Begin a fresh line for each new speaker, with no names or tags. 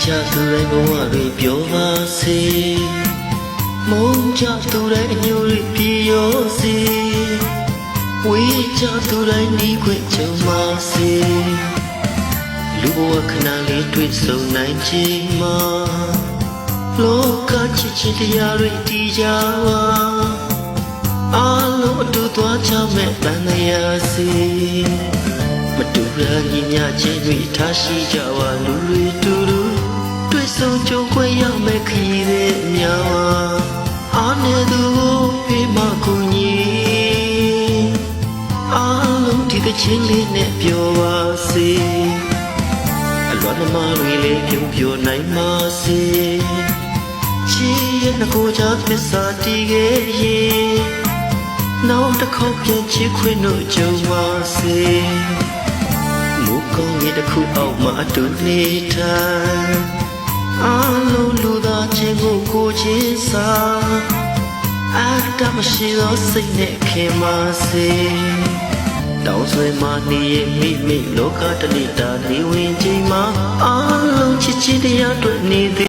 cha tu rai bông ri pyo ba se mong cha tu rai nyu ri pyo se we cha tu rai ni kwe chau ma se lu bwa khana le twit so nai chi ma lo ka chi chi tia ri ti ja wa a lo tu twa cha me ban ya seမတူရညီညာချင်းတွေထားရှိကြဝါလူတွေတူတူတွေ့ဆုံကြုံခွင့်ရမယ်ခရီးတွေများဝါအားနေသူကိုပြေမကူညီအားလုံးဒီကချင်းလေးနဲ့ပြောပါစေအလွန်အမတွေလေးပြုံးပြနိုင်ပါစေချီရဲ့နှကိုချသစ္စာတည်ခဲ့ရင်နောက်တစ်ခေါက်ပြန်ချစ်ခွင့်တို့ကြုံပါစေကောင်းရတဲ့ခုအောက်မှာတူနေတိုင်းအားလုံးလူသားချင်းကိုချင်းစာအတမရှိသောစိတ်နဲ့ခင်ပါစေတောင်းဆွေမှနေရဲ့မိလောကတဏိတာနေဝင်ချိန်မှာအားလုံးချစ်ချင်းတရားတွေ့နေ